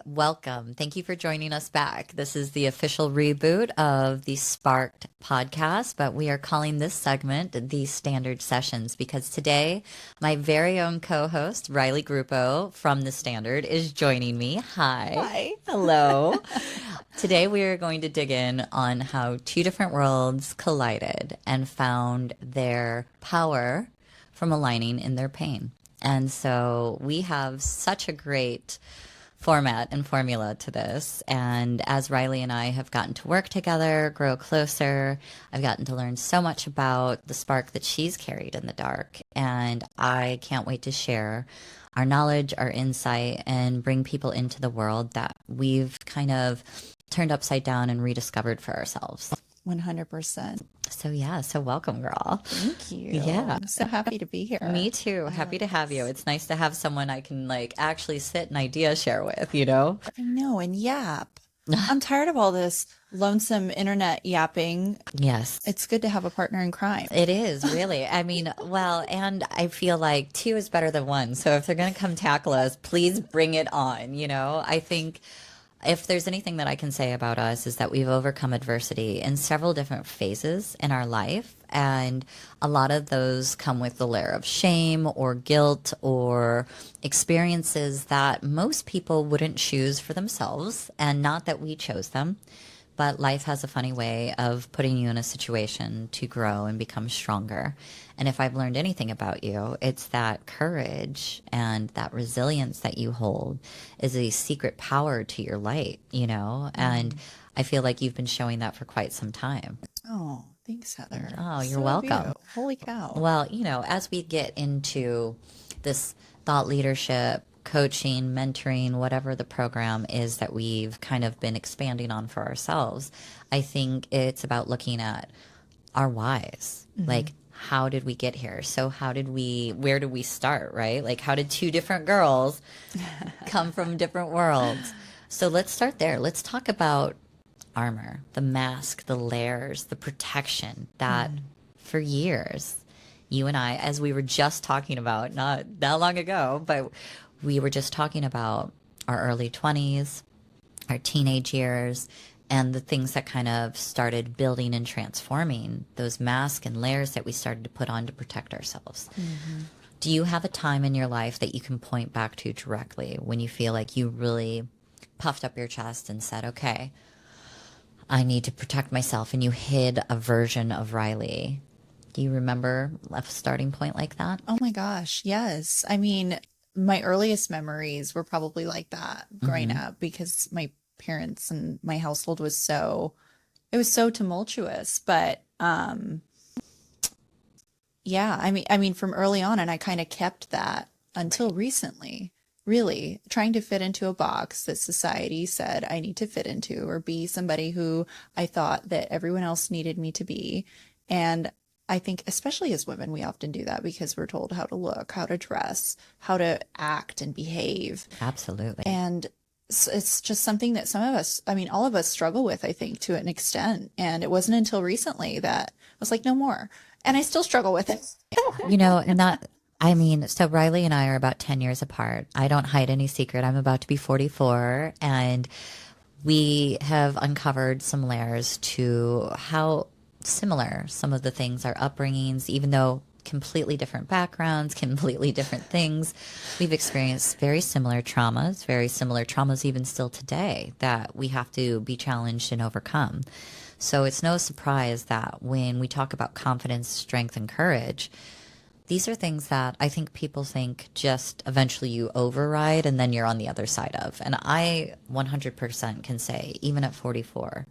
Welcome. Thank you for joining us back. This is the official reboot of the Sparked podcast, but we are calling this segment the Standard Sessions because today my very own co-host, Riley Gruppo from the Standard, is joining me. Hi. Hi. Hello. Today we are going to dig in on how two different worlds collided and found their power from aligning in their pain. And so we have such a great format and formula to this. And as Riley and I have gotten to work together, grow closer, I've gotten to learn so much about the spark that she's carried in the dark. And I can't wait to share our knowledge, our insight, and bring people into the world that we've kind of turned upside down and rediscovered for ourselves. 100%. So welcome, girl. Thank you. Yeah. I'm so happy to be here. Me too. Happy to have you. It's nice to have someone I can actually sit and idea share with, you know? I know, and yap. I'm tired of all this lonesome internet yapping. Yes. It's good to have a partner in crime. It is really. I mean, well, and I feel like two is better than one. So if they're going to come tackle us, please bring it on. I think if there's anything that I can say about us is that we've overcome adversity in several different phases in our life. And a lot of those come with the layer of shame or guilt or experiences that most people wouldn't choose for themselves. And not that we chose them, but life has a funny way of putting you in a situation to grow and become stronger. And if I've learned anything about you, it's that courage and that resilience that you hold is a secret power to your light, And I feel like you've been showing that for quite some time. Oh, thanks, Heather. Oh, you're So welcome. you. Holy cow. Well, as we get into this thought leadership, coaching, mentoring, whatever the program is that we've kind of been expanding on for ourselves, I think it's about looking at our whys. Like, how did we get here? So where did we start, right? Like, how did two different girls come from different worlds? So let's start there. Let's talk about armor, the mask, the layers, the protection that for years, you and I, as we were just talking about, not that long ago, but we were just talking about our early 20s, our teenage years, and the things that kind of started building and transforming those masks and layers that we started to put on to protect ourselves. Do you have a time in your life that you can point back to directly when you feel like you really puffed up your chest and said, okay, I need to protect myself, and you hid a version of Riley? Do you remember a starting point like that? Oh my gosh. Yes. I mean, my earliest memories were probably like that growing up because my parents and my household was so tumultuous. But yeah, I mean from early on, and I kind of kept that until recently, really trying to fit into a box that society said I need to fit into or be somebody who I thought that everyone else needed me to be. And I think especially as women, we often do that because we're told how to look, how to dress, how to act and behave. Absolutely. And it's just something that some of us, I mean, all of us struggle with, I think, to an extent. And it wasn't until recently that I was like, no more. And I still struggle with it. So Riley and I are about 10 years apart. I don't hide any secret. I'm about to be 44, and we have uncovered some layers to how similar some of the things, our upbringings, even though completely different backgrounds, completely different things. We've experienced very similar traumas even still today that we have to be challenged and overcome. So it's no surprise that when we talk about confidence, strength, and courage, these are things that I think people think just eventually you override and then you're on the other side of. And I 100% can say, even at 44,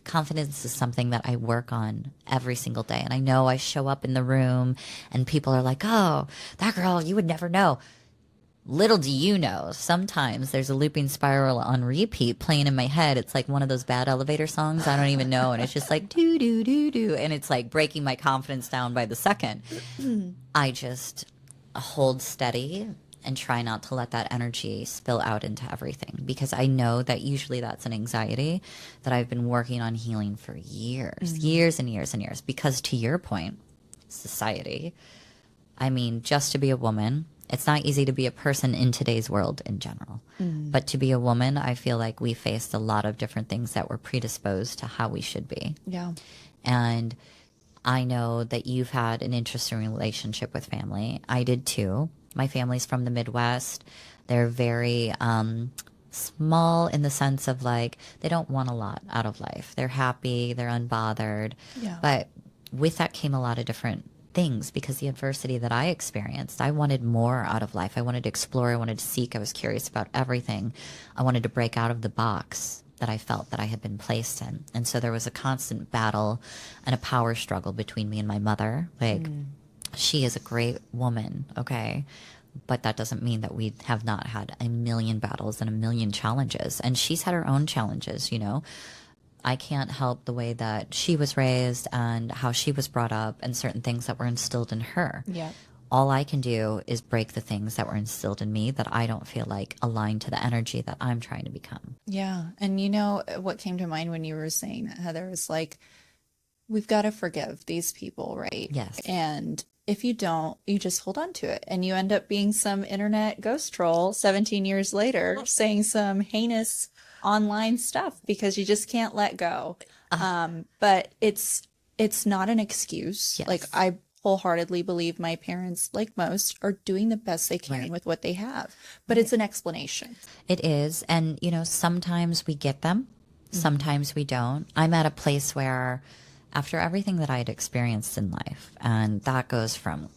confidence is something that I work on every single day. And I know I show up in the room and people are like, oh, that girl, you would never know. Little do you know, sometimes there's a looping spiral on repeat playing in my head. It's like one of those bad elevator songs I don't even know. And it's just like, do, do, do, do. And it's like breaking my confidence down by the second. I just hold steady and try not to let that energy spill out into everything, because I know that usually that's an anxiety that I've been working on healing for years, years and years and years. Because to your point, society, I mean, just to be a woman It's not easy to be a person in today's world in general. But to be a woman, I feel like we faced a lot of different things that were predisposed to how we should be. Yeah. And I know that you've had an interesting relationship with family. I did too. My family's from the Midwest. They're very small in the sense of like they don't want a lot out of life. They're happy, they're unbothered. Yeah. But with that came a lot of different things because the adversity that I experienced, I wanted more out of life. I wanted to explore, I wanted to seek, I was curious about everything. I wanted to break out of the box that I felt that I had been placed in. And so there was a constant battle and a power struggle between me and my mother. Like, she is a great woman, okay? But that doesn't mean that we have not had a million battles and a million challenges. And she's had her own challenges, you know? I can't help the way that she was raised and how she was brought up and certain things that were instilled in her. Yeah. All I can do is break the things that were instilled in me that I don't feel like align to the energy that I'm trying to become. Yeah. And you know what came to mind when you were saying that, Heather, is like, we've got to forgive these people, right? Yes. And if you don't, you just hold on to it and you end up being some internet ghost troll 17 years later saying some heinous online stuff because you just can't let go. But it's not an excuse. Yes. Like, I wholeheartedly believe my parents, like most, are doing the best they can with what they have. But it's an explanation. It is. And, you know, sometimes we get them, sometimes we don't. I'm at a place where after everything that I had experienced in life, and that goes from,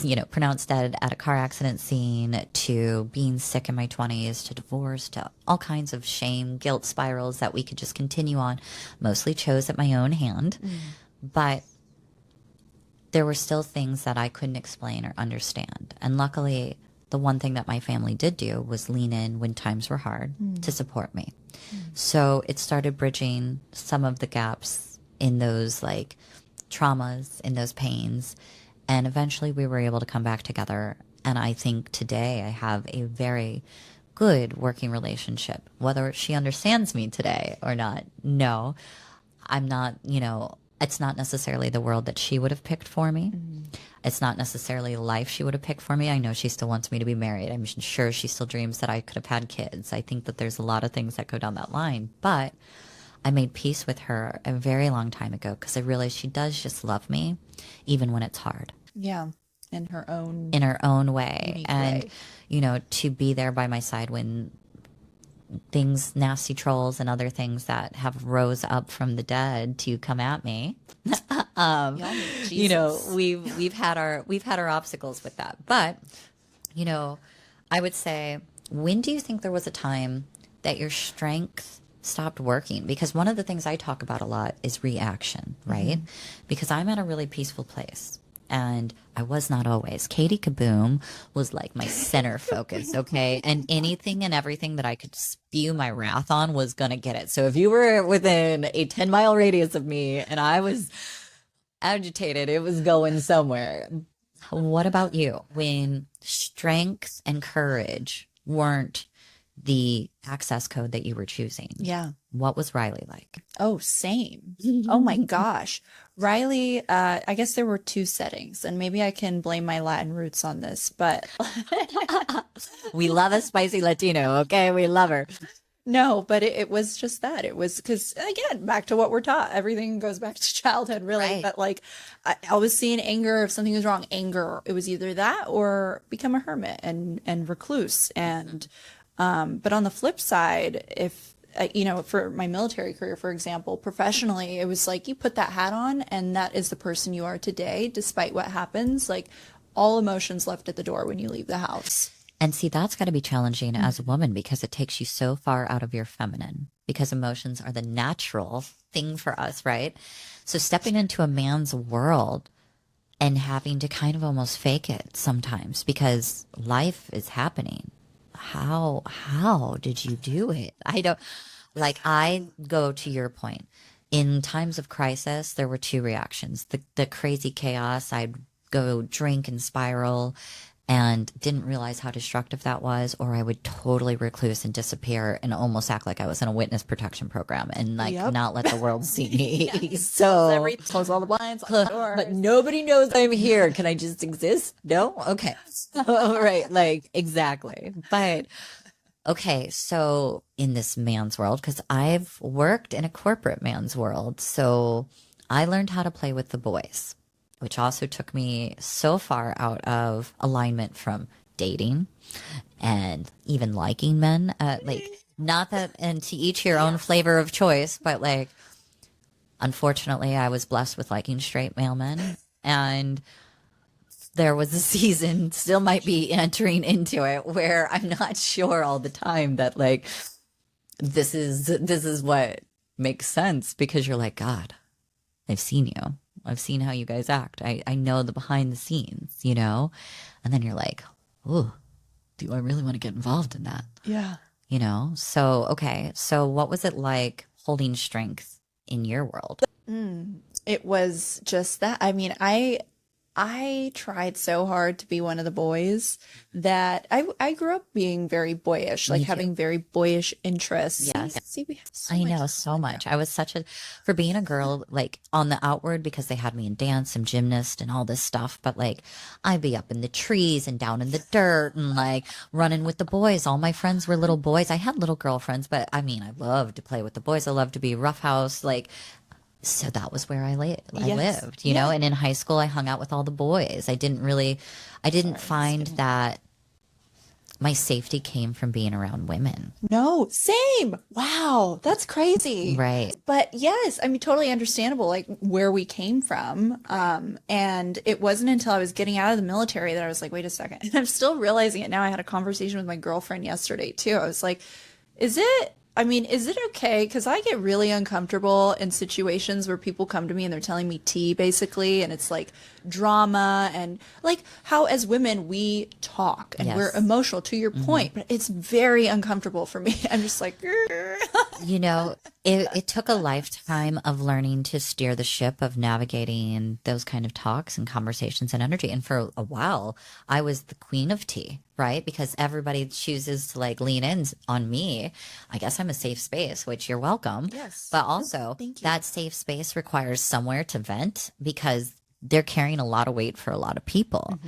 you know, pronounced dead at a car accident scene to being sick in my 20s to divorce to all kinds of shame, guilt spirals that we could just continue on, mostly chose at my own hand. But there were still things that I couldn't explain or understand. And luckily, the one thing that my family did do was lean in when times were hard to support me. So it started bridging some of the gaps in those like traumas, in those pains. And eventually we were able to come back together. And I think today I have a very good working relationship. Whether she understands me today or not, no. I'm not, you know, it's not necessarily the world that she would have picked for me. It's not necessarily the life she would have picked for me. I know she still wants me to be married. I'm sure she still dreams that I could have had kids. I think that there's a lot of things that go down that line. But I made peace with her a very long time ago because I realized she does just love me, even when it's hard. Yeah. In her own way. unique And, way. you know, to be there by my side when things, nasty trolls and other things that have rose up from the dead to come at me. You know, Jesus. we've had our obstacles with that. But, you know, I would say, when do you think there was a time that your strength stopped working? Because one of the things I talk about a lot is reaction, right? Because I'm at a really peaceful place. And I was not always. Katie Kaboom was like my center focus, okay? And anything and everything that I could spew my wrath on was going to get it. So if you were within a 10-mile radius of me and I was agitated, it was going somewhere. What about you? When strength and courage weren't the access code that you were choosing, Yeah. what was Riley like? Oh, same. Oh my gosh. Riley, I guess there were two settings, and maybe I can blame my Latin roots on this, but We love a spicy Latino, okay? We love her. no, but it was just that. It was because, again, back to what we're taught. Everything goes back to childhood, really. Right. But like, I was seeing anger. If something was wrong, anger. It was either that or become a hermit and recluse. And, but on the flip side, if, you know, for my military career, for example, professionally, it was like you put that hat on and that is the person you are today, despite what happens. Like, all emotions left at the door when you leave the house. And see, that's got to be challenging as a woman because it takes you so far out of your feminine because emotions are the natural thing for us, right? So stepping into a man's world and having to kind of almost fake it sometimes because life is happening. How did you do it? I don't, like, I go to your point. In times of crisis, there were two reactions. The crazy chaos, I'd go drink and spiral and didn't realize how destructive that was, or I would totally recluse and disappear and almost act like I was in a witness protection program and like Yep. not let the world see me. Close all the blinds, close the doors. But nobody knows I'm here. Can I just exist? No? Okay. All right. Like, exactly. But okay. So in this man's world, because I've worked in a corporate man's world, so I learned how to play with the boys, which also took me so far out of alignment from dating and even liking men. Like, not that, and to each your own flavor of choice, but like, unfortunately, I was blessed with liking straight male men. And there was a season, still might be entering into it, where I'm not sure all the time that like this is what makes sense, because you're like, God, I've seen you. I've seen how you guys act. I know the behind the scenes, you know? And then you're like, oh, do I really want to get involved in that? Yeah. You know? So, okay. So what was it like holding strength in your world? It was just that. I mean, I tried so hard to be one of the boys that I grew up being very boyish, like having very boyish interests. Yes. See, we have so I much know so much. I was such a, for being a girl, like on the outward, because they had me in dance and gymnast and all this stuff. But like, I'd be up in the trees and down in the dirt and like running with the boys. All my friends were little boys. I had little girlfriends, but I mean, I loved to play with the boys. I loved to be roughhouse. Like, so that was where I Yes. lived, you know? And in high school, I hung out with all the boys. I didn't find that my safety came from being around women. No, same. Wow, that's crazy. Right. But yes, I mean, totally understandable, like where we came from. And it wasn't until I was getting out of the military that I was like, wait a second. And I'm still realizing it now. I had a conversation with my girlfriend yesterday too. I was like, is it okay? Because I get really uncomfortable in situations where people come to me and they're telling me tea, basically, and it's like drama and like how as women we talk and we're Yes. emotional, to your point, but it's very uncomfortable for me. I'm just like, You know, it took a lifetime of learning to steer the ship of navigating those kind of talks and conversations and energy. And for a while, I was the queen of tea, right? Because everybody chooses to like lean in on me. I guess I'm a safe space, which you're welcome. Yes. But also, Thank you. that safe space requires somewhere to vent, because they're carrying a lot of weight for a lot of people.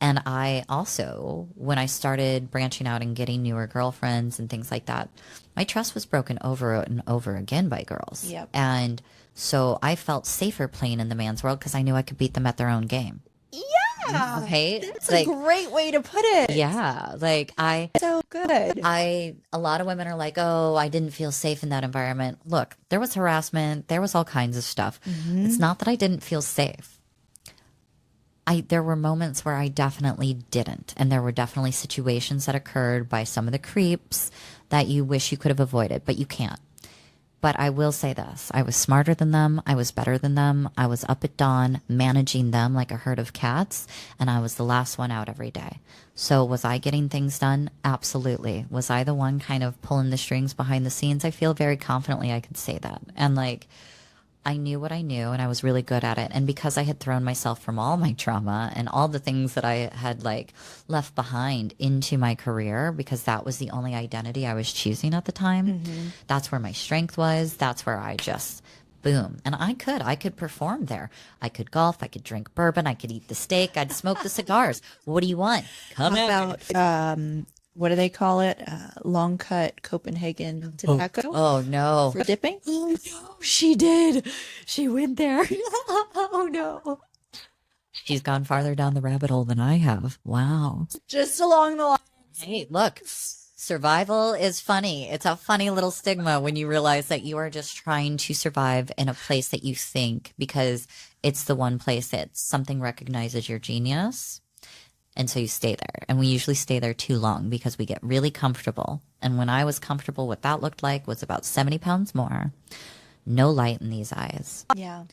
And I also, when I started branching out and getting newer girlfriends and things like that, my trust was broken over and over again by girls. Yep. And so I felt safer playing in the man's world because I knew I could beat them at their own game. yeah, Right? that's a great way to put it. Yeah. Like So good. a lot of women are like, oh, I didn't feel safe in that environment. Look, there was harassment. There was all kinds of stuff. It's not that I didn't feel safe. There were moments where I definitely didn't. And there were definitely situations that occurred by some of the creeps that you wish you could have avoided, but you can't. But I will say this. I was smarter than them. I was better than them. I was up at dawn managing them like a herd of cats. And I was the last one out every day. So was I getting things done? Absolutely. Was I the one kind of pulling the strings behind the scenes? I feel very confidently I could say that. And like, I knew what I knew and I was really good at it. And because I had thrown myself from all my trauma and all the things that I had like left behind into my career, because that was the only identity I was choosing at the time. That's where my strength was. That's where I just boom. And I could perform there. I could golf. I could drink bourbon. I could eat the steak. I'd smoke the cigars. What do you want? Come How about what do they call it? Long cut Copenhagen tobacco Oh no. for dipping. Oh no, she did. She went there. Oh no. She's gone farther down the rabbit hole than I have. Wow. Just along the line. Hey, look, survival is funny. It's a funny little stigma when you realize that you are just trying to survive in a place that you think, because it's the one place that something recognizes your genius. And so you stay there. And we usually stay there too long because we get really comfortable. And when I was comfortable, what that looked like was about 70 pounds more, no light in these eyes. Yeah.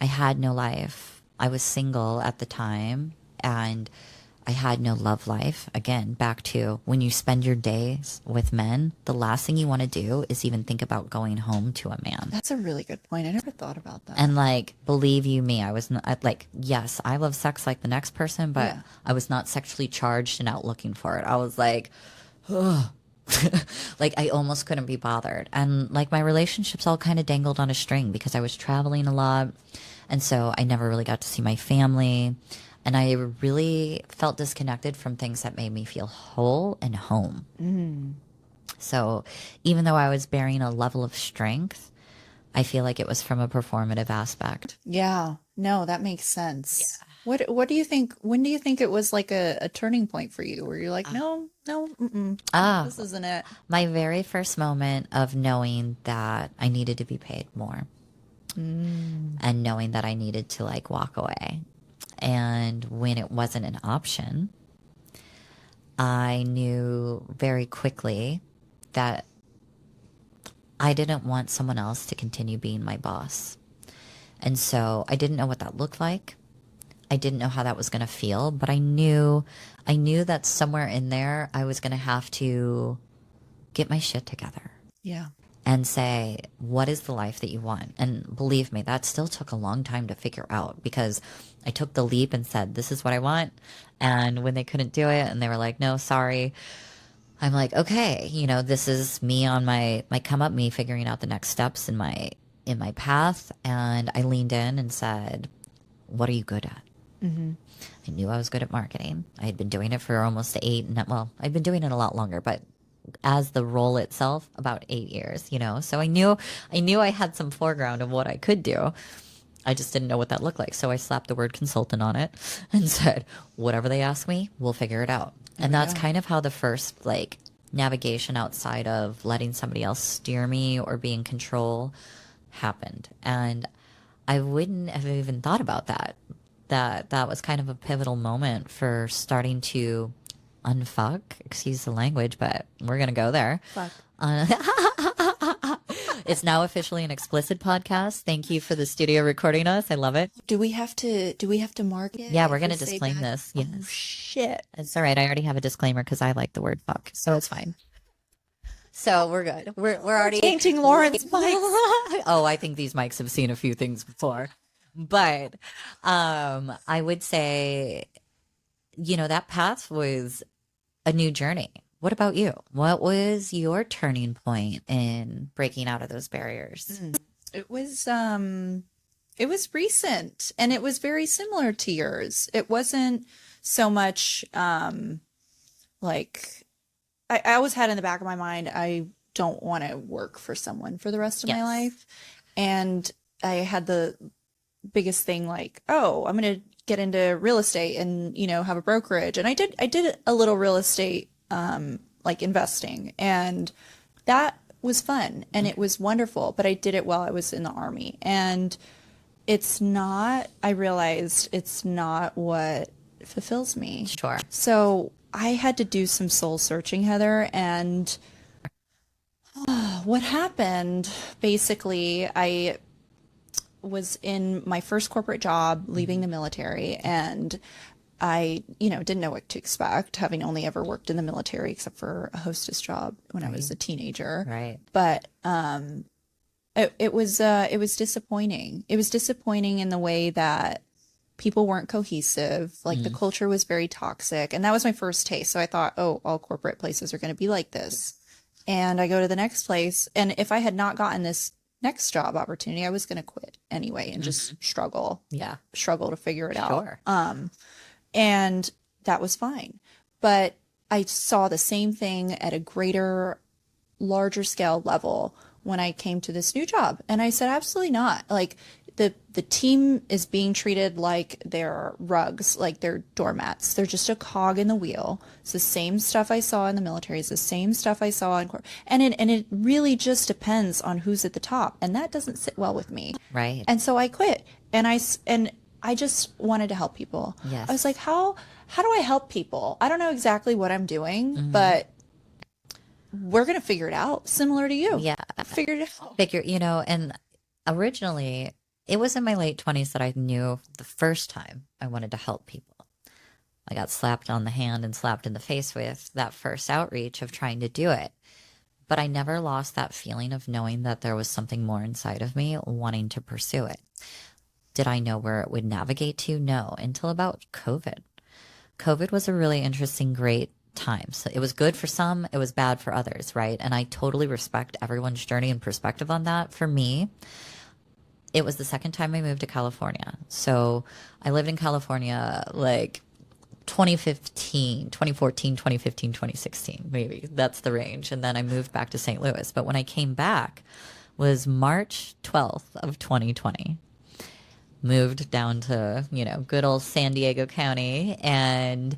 I had no life. I was single at the time, and I had no love life. Again, back to when you spend your days with men, the last thing you want to do is even think about going home to a man. That's a really good point. I never thought about that. And like, believe you me, I was not like, yes, I love sex like the next person, but Yeah. I was not sexually charged and out looking for it. I was like, like I almost couldn't be bothered. And like my relationships all kind of dangled on a string because I was traveling a lot. And so I never really got to see my family. And I really felt disconnected from things that made me feel whole and home. So even though I was bearing a level of strength, I feel like it was from a performative aspect. Yeah. No, that makes sense. What do you think? When do you think it was like a turning point for you where you're like, no, no, Ah, this isn't it? my very first moment of knowing that I needed to be paid more and knowing that I needed to like walk away. And when it wasn't an option, I knew very quickly that I didn't want someone else to continue being my boss. And so I didn't know what that looked like. I didn't know how that was going to feel, but I knew that somewhere in there I was going to have to get my shit together Yeah. and say, what is the life that you want? And believe me, that still took a long time to figure out because I took the leap and said, this is what I want. And when they couldn't do it and they were like, no, sorry, I'm like, okay, this is me on my come up, me figuring out the next steps in my path. And I leaned in and said, what are you good at? I knew I was good at marketing. I had been doing it for almost I'd been doing it a lot longer, but as the role itself, about 8 years. So I knew I had some foreground of what I could do. I just didn't know what that looked like. So I slapped the word consultant on it and said, whatever they ask me, we'll figure it out. And that's kind of how the first like navigation outside of letting somebody else steer me or be in control happened. And I wouldn't have even thought about that. That was kind of a pivotal moment for starting to unfuck, excuse the language, but we're going to go there. Fuck. Uh, it's now officially an explicit podcast. Thank you for the studio recording us. I love it. Do we have to mark it? Yeah, we're if going we to say disclaim bad- this. Oh Yes. shit. It's all right. I already have a disclaimer because I like the word fuck. So it's fine. So we're good. We're already Tainting Lauren's mics. Oh, I think these mics have seen a few things before. But I would say, that path was a new journey. What about you? What was your turning point in breaking out of those barriers? It was recent and it was very similar to yours. It wasn't so much like I always had in the back of my mind, I don't want to work for someone for the rest of my Yes. life. And I had the biggest thing like, oh, I'm going to get into real estate and, have a brokerage. And I did a little real estate, like investing, and that was fun and it was wonderful, but I did it while I was in the army. And I realized it's not what fulfills me. Sure. So I had to do some soul searching, Heather, and what happened, basically, I was in my first corporate job, leaving the military, and I, didn't know what to expect, having only ever worked in the military except for a hostess job when I was a teenager. Right. But it was disappointing. It was disappointing in the way that people weren't cohesive. Like the culture was very toxic, and that was my first taste. So I thought, oh, all corporate places are going to be like this. And I go to the next place, and if I had not gotten this next job opportunity, I was going to quit anyway and just struggle to figure it out. Sure. And that was fine. But I saw the same thing at a greater, larger scale level when I came to this new job. And I said, absolutely not. Like the team is being treated like they're rugs, like they're doormats. They're just a cog in the wheel. It's the same stuff I saw in the military. It's the same stuff I saw in and it really just depends on who's at the top. And that doesn't sit well with me. Right. And so I quit. And I just wanted to help people. Yes. I was like, how do I help people? I don't know exactly what I'm doing, but we're going to figure it out, similar to you. Yeah. Figured it out. And originally it was in my late 20s that I knew the first time I wanted to help people. I got slapped on the hand and slapped in the face with that first outreach of trying to do it. But I never lost that feeling of knowing that there was something more inside of me wanting to pursue it. Did I know where it would navigate to? No, until about COVID. COVID was a really interesting, great time. So it was good for some, it was bad for others, right? And I totally respect everyone's journey and perspective on that. For me, it was the second time I moved to California. So I lived in California like 2015, 2014, 2015, 2016, maybe. That's the range. And then I moved back to St. Louis. But when I came back was March 12th of 2020. Moved down to, good old San Diego County, and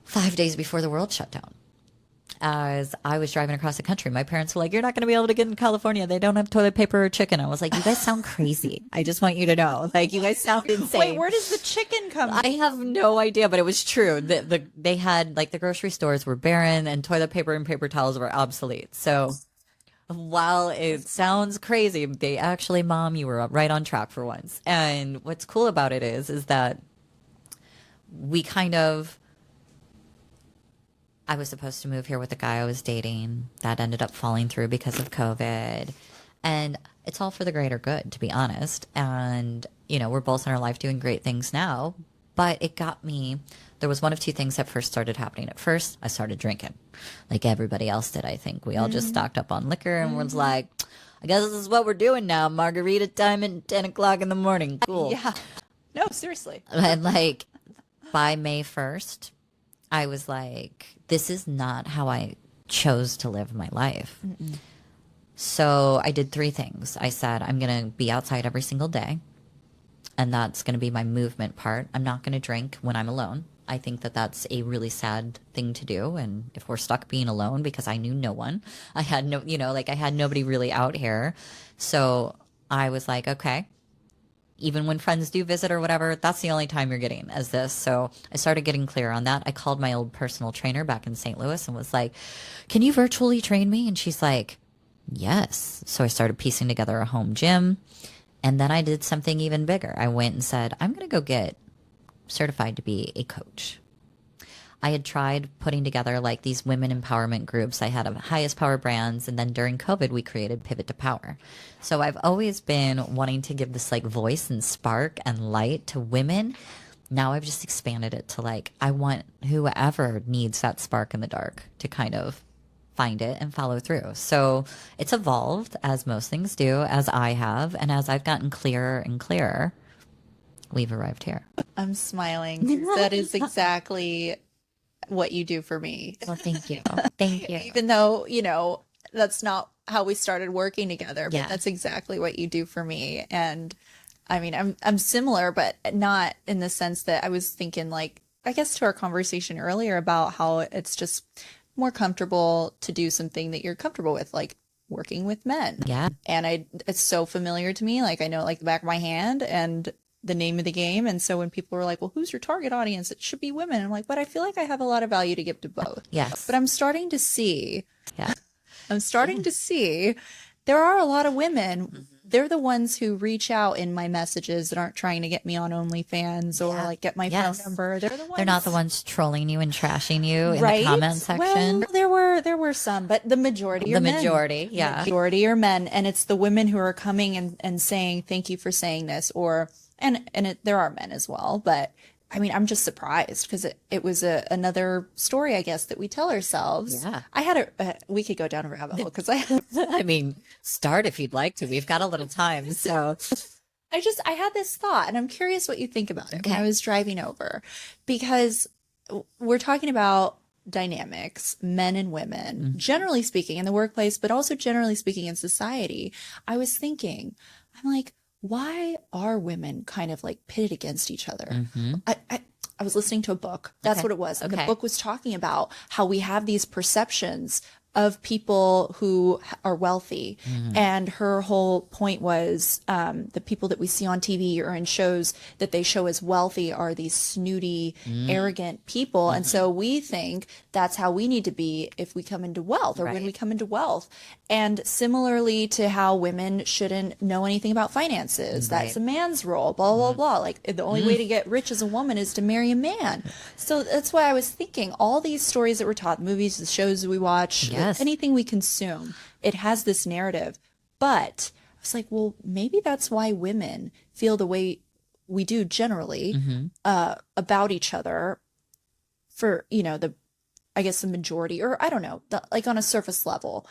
5 days before the world shut down, as I was driving across the country, my parents were like, "You're not going to be able to get in California. They don't have toilet paper or chicken." I was like, "You guys sound crazy. I just want you to know. Like, you guys sound insane." Wait, where does the chicken come from? I have no idea, but it was true. They had, like, the grocery stores were barren and toilet paper and paper towels were obsolete. So while it sounds crazy, they actually, Mom, you were right on track for once. And what's cool about it is that we kind of, I was supposed to move here with the guy I was dating. That ended up falling through because of COVID. And it's all for the greater good, to be honest. And, we're both in our life doing great things now. But it got me, there was one of two things that first started happening. At first, I started drinking, like everybody else did, I think. We all just stocked up on liquor and was like, I guess this is what we're doing now. Margarita time at 10 o'clock in the morning. Cool. Yeah. No, seriously. And like by May 1st, I was like, this is not how I chose to live my life. Mm-mm. So I did three things. I said, I'm going to be outside every single day. And that's going to be my movement part. I'm not going to drink when I'm alone. I think that that's a really sad thing to do. And if we're stuck being alone, because I knew no one, I had I had nobody really out here. So I was like, okay, even when friends do visit or whatever, that's the only time you're getting as this. So I started getting clear on that. I called my old personal trainer back in St. Louis and was like, can you virtually train me? And she's like, yes. So I started piecing together a home gym. And then I did something even bigger. I went and said, I'm going to go get certified to be a coach. I had tried putting together like these women empowerment groups. I had a highest power brands. And then during COVID, we created Pivot to Power. So I've always been wanting to give this like voice and spark and light to women. Now I've just expanded it to like, I want whoever needs that spark in the dark to kind of find it and follow through. So it's evolved, as most things do, as I have. And as I've gotten clearer and clearer, we've arrived here. I'm smiling. That is exactly what you do for me. Well, thank you. Thank you. Even though, that's not how we started working together, but Yeah. that's exactly what you do for me. And I mean, I'm similar, but not in the sense that I was thinking, like, I guess to our conversation earlier about how it's just more comfortable to do something that you're comfortable with, like working with men. Yeah. And it's so familiar to me. Like, I know it like the back of my hand and the name of the game. And so when people were like, well, who's your target audience? It should be women. I'm like, but I feel like I have a lot of value to give to both. Yes. But I'm starting to see, Yeah. there are a lot of women. They're the ones who reach out in my messages that aren't trying to get me on OnlyFans or like get my phone number. They're the ones. They're not the ones trolling you and trashing you in Right? the comment section. Well, there were some, but the majority are men. Yeah. The majority are men, and it's the women who are coming and saying thank you for saying this, there are men as well, but I mean, I'm just surprised because it was another story, I guess, that we tell ourselves. Yeah. I had we could go down a rabbit hole because I mean, start if you'd like to. We've got a little time. So I had this thought, and I'm curious what you think about it when Okay. I was driving over, because we're talking about dynamics, men and women, generally speaking in the workplace, but also generally speaking in society. I was thinking, I'm like, why are women kind of like pitted against each other? I was listening to a book. That's Okay. what it was. And Okay. the book was talking about how we have these perceptions of people who are wealthy. And her whole point was the people that we see on TV or in shows that they show as wealthy are these snooty, arrogant people. And so we think that's how we need to be if we come into wealth or when we come into wealth. And similarly to how women shouldn't know anything about finances. That's a man's role, blah, blah, blah. Like the only way to get rich as a woman is to marry a man. So that's why I was thinking all these stories that we're taught, movies, the shows we watch, anything we consume, it has this narrative. But I was like, well, maybe that's why women feel the way we do generally about each other for, I guess the majority, or I don't know, like on a surface level.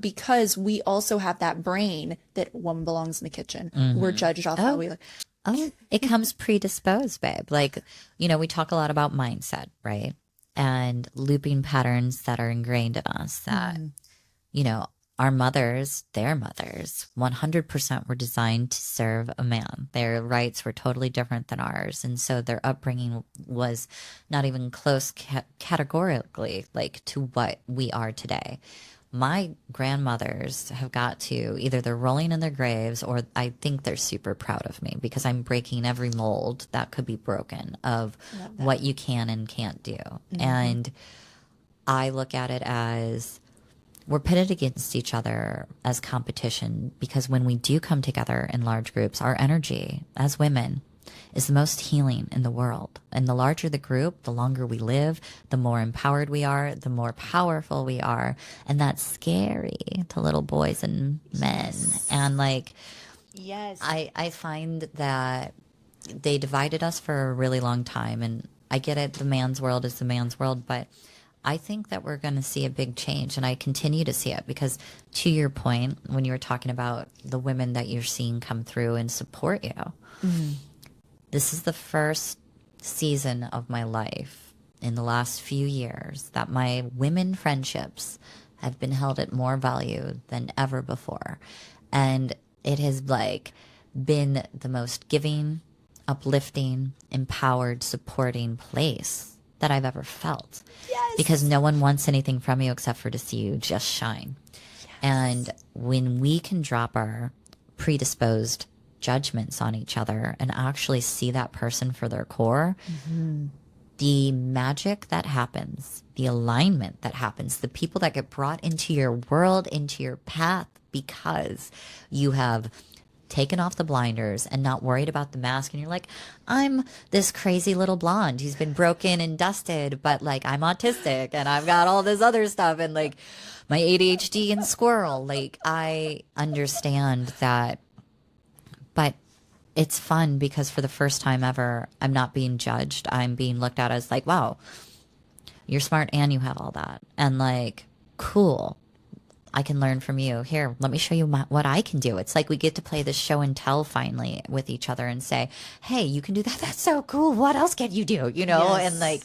Because we also have that brain that woman belongs in the kitchen. We're judged off how we look. Oh, it comes predisposed, babe. Like, we talk a lot about mindset, right? And looping patterns that are ingrained in us that, our mothers, their mothers, 100% were designed to serve a man. Their rights were totally different than ours. And so their upbringing was not even close categorically like to what we are today. My grandmothers have got to either they're rolling in their graves or I think they're super proud of me because I'm breaking every mold that could be broken of what you can and can't do. And I look at it as we're pitted against each other as competition because when we do come together in large groups, our energy as women is the most healing in the world. And the larger the group, the longer we live, the more empowered we are, the more powerful we are. And that's scary to little boys and men. And I find that they divided us for a really long time. And I get it, the man's world is the man's world, but I think that we're going to see a big change, and I continue to see it because, to your point, when you were talking about the women that you're seeing come through and support you, this is the first season of my life in the last few years that my women friendships have been held at more value than ever before. And it has been the most giving, uplifting, empowered, supporting place that I've ever felt. Yes. Because no one wants anything from you except for to see you just shine. Yes. And when we can drop our predisposed judgments on each other and actually see that person for their core, the magic that happens, the alignment that happens, the people that get brought into your world, into your path because you have taken off the blinders and not worried about the mask. And you're like, I'm this crazy little blonde who's been broken and dusted, but I'm autistic and I've got all this other stuff and my ADHD and squirrel. I understand that, but it's fun because for the first time ever, I'm not being judged. I'm being looked at as wow, you're smart and you have all that. And cool. I can learn from you. Here, let me show you what I can do. It's like we get to play this show and tell finally with each other and say, hey, you can do that. That's so cool. What else can you do? Yes. And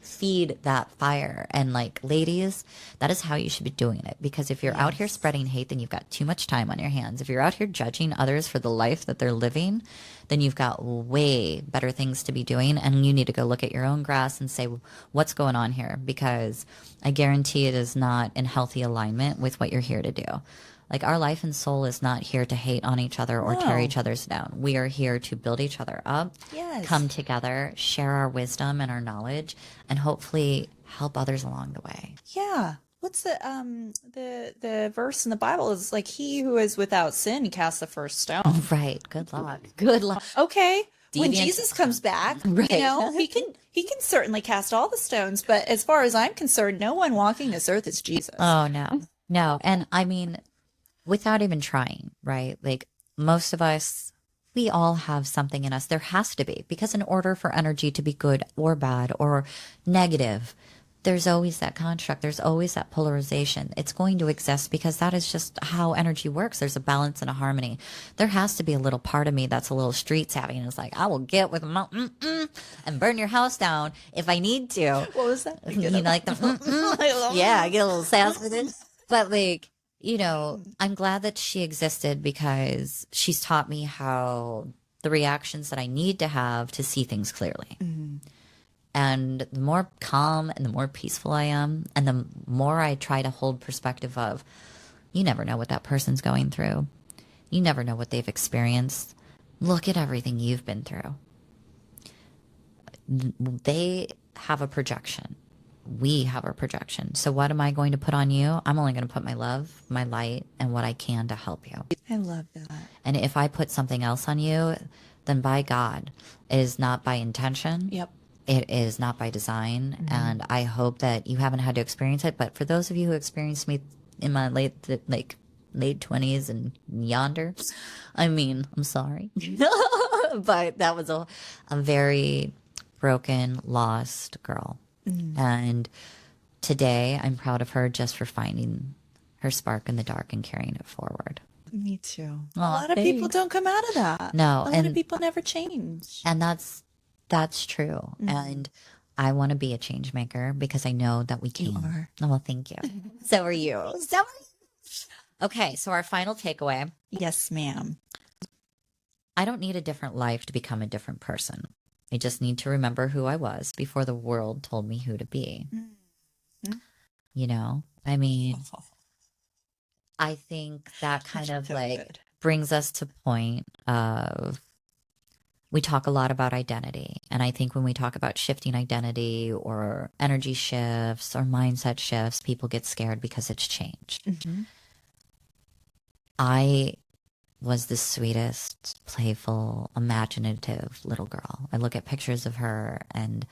feed that fire. And ladies, that is how you should be doing it. Because if you're out here spreading hate, then you've got too much time on your hands. If you're out here judging others for the life that they're living, then you've got way better things to be doing. And you need to go look at your own grass and say, what's going on here? Because I guarantee it is not in healthy alignment with what you're here to do. Our life and soul is not here to hate on each other or tear each other's down. We are here to build each other up, come together, share our wisdom and our knowledge, and hopefully help others along the way. Yeah. What's the verse in the Bible is he who is without sin cast the first stone. Oh, right. Good luck. Good luck. Okay. When Jesus comes back, he can certainly cast all the stones, but as far as I'm concerned, no one walking this earth is Jesus. Oh, no. No. And I mean, without even trying, right? Most of us, we all have something in us. There has to be, because in order for energy to be good or bad or negative, there's always that construct. There's always that polarization. It's going to exist because that is just how energy works. There's a balance and a harmony. There has to be a little part of me that's a little street savvy and is I will get with and burn your house down if I need to. What was that? Yeah, I get a little sass with it. But I'm glad that she existed because she's taught me how the reactions that I need to have to see things clearly. And the more calm and the more peaceful I am, and the more I try to hold perspective of, you never know what that person's going through. You never know what they've experienced. Look at everything you've been through. They have a projection. We have a projection. So what am I going to put on you? I'm only going to put my love, my light, and what I can to help you. I love that. And if I put something else on you, then by God, it is not by intention. Yep. It is not by design. And I hope that you haven't had to experience it. But for those of you who experienced me in my late 20s and yonder, I mean, I'm sorry. But that was a very broken, lost girl. And today I'm proud of her just for finding her spark in the dark and carrying it forward. Me too. A Aw, lot of people thanks. don't come out of that. No, A lot of people never change. And that's true. And I want to be a change maker because I know that we can. You are. Oh, well, thank you. So are you. Okay, so our final takeaway. Yes, ma'am. I don't need a different life to become a different person. I just need to remember who I was before the world told me who to be. You know, I mean, I think that kind of So like good. brings us to point of we talk a lot about identity. And I think when we talk about shifting identity or energy shifts or mindset shifts, people get scared because it's changed. I was the sweetest, playful, imaginative little girl. I look at pictures of her and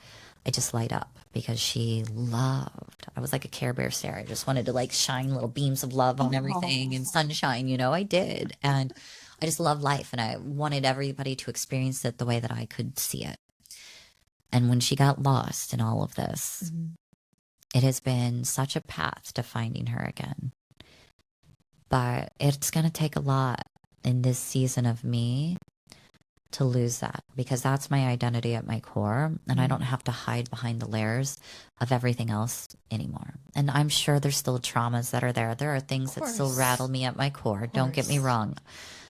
I just light up because she loved. I was like a Care Bear Sarah. I just wanted to like shine little beams of love on everything and sunshine, you know, I did. And I just love life and I wanted everybody to experience it the way that I could see it. And when she got lost in all of this, it has been such a path to finding her again. But it's going to take a lot in this season of me to lose that because that's my identity at my core. And I don't have to hide behind the layers of everything else anymore. And I'm sure there's still traumas that are there. There are things that still rattle me at my core. Don't get me wrong.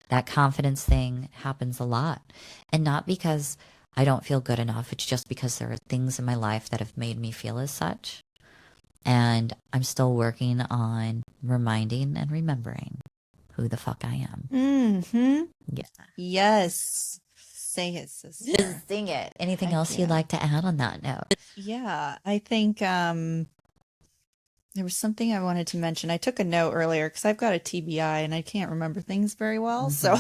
That confidence thing happens a lot. And not because I don't feel good enough. It's just because there are things in my life that have made me feel as such. And I'm still working on reminding and remembering who the fuck I am. Yeah. Yes. Say it, sister. Just sing it. Anything else you'd like to add on that note? Yeah, I think there was something I wanted to mention. I took a note earlier because I've got a TBI and I can't remember things very well. So,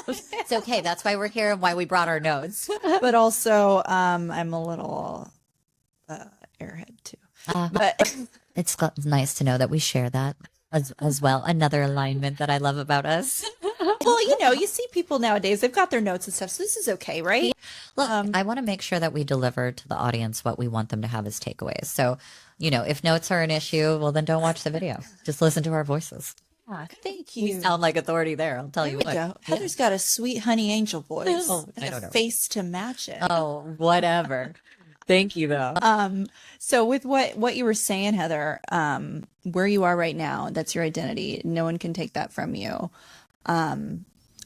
It's okay. That's why we're here and why we brought our notes. but also I'm a little airhead too. But It's nice to know that we share that as well. Another alignment that I love about us. well, you see people nowadays, they've got their notes and stuff. So this is okay, right? Look, I want to make sure that we deliver to the audience what we want them to have as takeaways. So, if notes are an issue, well, then don't watch the video. Just listen to our voices. Thank We you. sound like authority there. I'll tell you what. Go. Heather's got a sweet honey angel voice Oh, and I a don't know. face to match it. Oh, whatever. Thank you, though. So with what you were saying, Heather, where you are right now, that's your identity. No one can take that from you.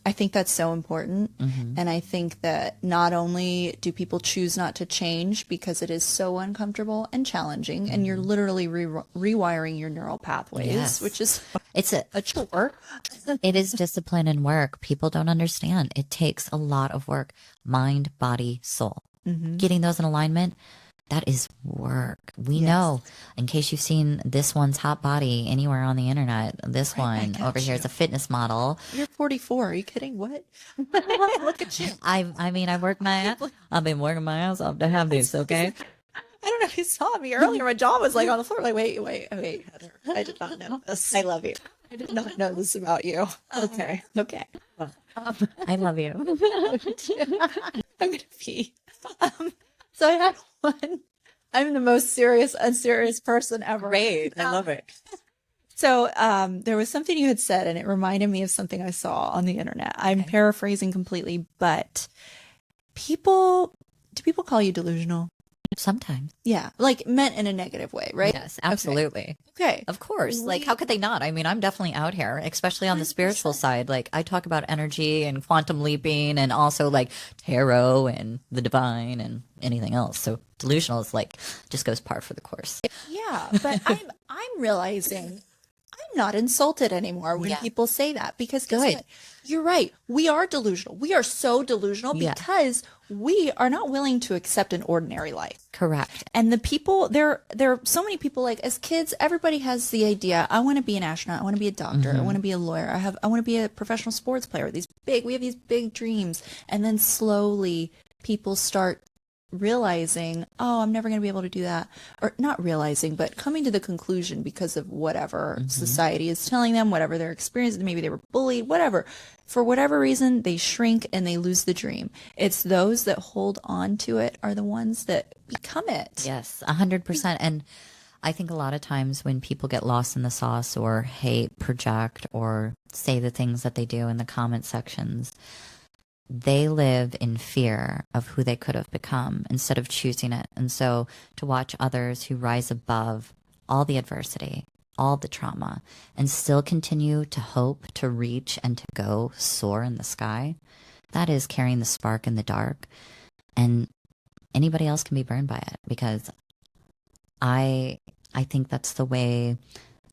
I think that's so important. And I think that not only do people choose not to change because it is so uncomfortable and challenging, and you're literally rewiring your neural pathways, Yes. which is It's a chore. it is discipline and work. People don't understand. It takes a lot of work. Mind, body, soul. Getting those in alignment, that is work. We know. In case you've seen this one's hot body anywhere on the internet, this one back over at here is a fitness model. You're 44. Are you kidding? What? Look at you. I mean, I've been working my ass off to have these, okay? I don't know if you saw me earlier. My jaw was like on the floor. Like, wait, Heather. I did not know this. I love you. I did not know this about you. Okay. I love you. I'm gonna pee. So I had one. I'm the most unserious person ever. Great. I love it. So there was something you had said, and it reminded me of something I saw on the internet. I'm paraphrasing completely, but do people call you delusional? Sometimes. Yeah, like meant in a negative way, right? Yes, absolutely. Okay. Of course. Like, how could they not? I mean, I'm definitely out here, especially on the spiritual 100%. side. Like, I talk about energy and quantum leaping and also like tarot and the divine and anything else. So delusional is like just goes par for the course. Yeah, but I'm realizing I'm not insulted anymore when Yeah. people say that because guess Good. what? You're right. We are delusional. We are so delusional Yeah. because we are not willing to accept an ordinary life. Correct. And the people there are so many people like as kids, everybody has the idea, I want to be an astronaut, I want to be a doctor, I want to be a lawyer, I want to be a professional sports player. We have these big dreams. And then slowly people start realizing, oh, I'm never going to be able to do that. Or not realizing, but coming to the conclusion because of whatever society is telling them, whatever their experience, maybe they were bullied, whatever. For whatever reason, they shrink and they lose the dream. It's those that hold on to it are the ones that become it. Yes, 100%. And I think a lot of times when people get lost in the sauce or hate, project, or say the things that they do in the comment sections, they live in fear of who they could have become instead of choosing it. And so to watch others who rise above all the adversity, all the trauma, and still continue to hope, to reach, and to go soar in the sky, that is carrying the spark in the dark. And anybody else can be burned by it because I think that's the way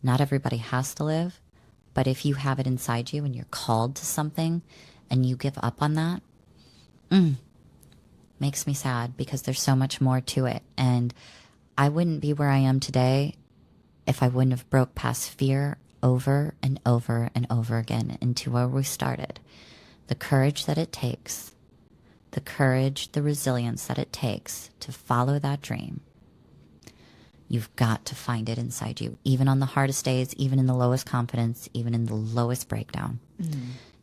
not everybody has to live. But if you have it inside you and you're called to something and you give up on that, makes me sad because there's so much more to it. And I wouldn't be where I am today if I wouldn't have broke past fear over and over and over again into where we started. The courage that it takes, the courage, the resilience that it takes to follow that dream. You've got to find it inside you, even on the hardest days, even in the lowest confidence, even in the lowest breakdown.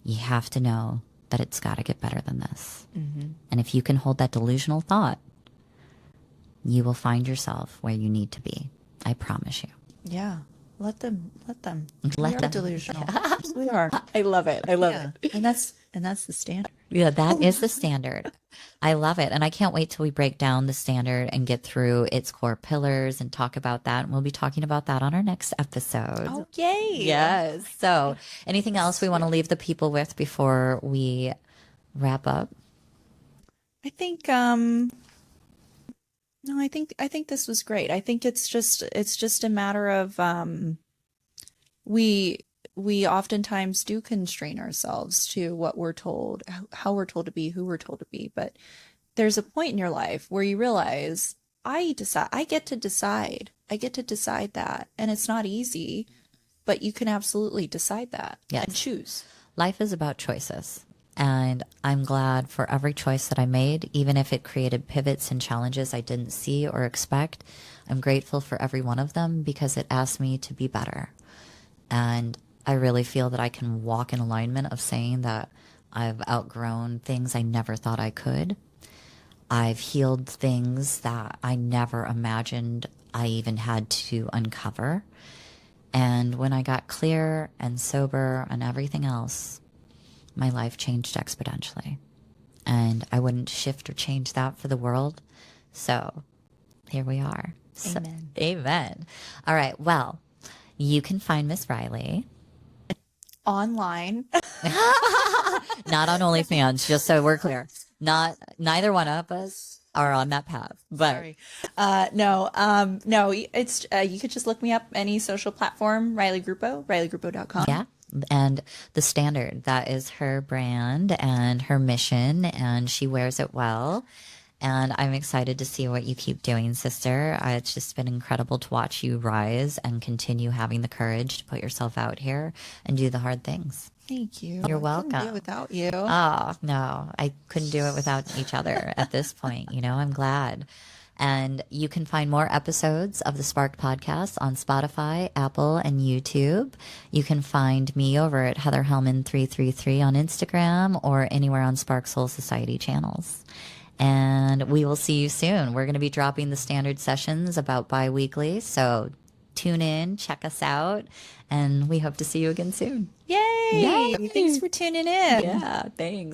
You have to know that it's got to get better than this. And if you can hold that delusional thought, you will find yourself where you need to be. I promise you. Yeah. Let them. Let We are them. delusional. We are. I love it. I love it. And that's the standard. Yeah, that is the standard. I love it. And I can't wait till we break down the standard and get through its core pillars and talk about that. And we'll be talking about that on our next episode. Oh, yay. Yes. So anything else we want to leave the people with before we wrap up? I think no, I think this was great. I think it's just a matter of we oftentimes do constrain ourselves to what we're told, how we're told to be, who we're told to be. But there's a point in your life where you realize I get to decide. I get to decide that. And it's not easy, but you can absolutely decide that and choose. Life is about choices. And I'm glad for every choice that I made, even if it created pivots and challenges I didn't see or expect. I'm grateful for every one of them because it asked me to be better. And I really feel that I can walk in alignment of saying that I've outgrown things I never thought I could. I've healed things that I never imagined I even had to uncover. And when I got clear and sober and everything else, my life changed exponentially. And I wouldn't shift or change that for the world. So here we are. Amen. Amen. All right. Well, you can find Miss Riley Online. not on OnlyFans, just so we're clear. Neither one of us are on that path. But Sorry. No, it's you could just look me up any social platform, Riley Gruppo, RileyGruppo.com. yeah. And the standard, that is her brand and her mission, and she wears it well. And I'm excited to see what you keep doing, sister. It's just been incredible to watch you rise and continue having the courage to put yourself out here and do the hard things. Thank you. You're I couldn't do welcome. it without you. Oh, no, I couldn't do it without each other at this point. I'm glad. And you can find more episodes of the Spark podcast on Spotify, Apple, and YouTube. You can find me over at Heather Hellmann 333 on Instagram or anywhere on Spark Soul Society channels. And we will see you soon. We're going to be dropping the standard sessions about bi-weekly. So tune in, check us out, and we hope to see you again soon. Yay! Yay! Thanks for tuning in. Yeah, thanks.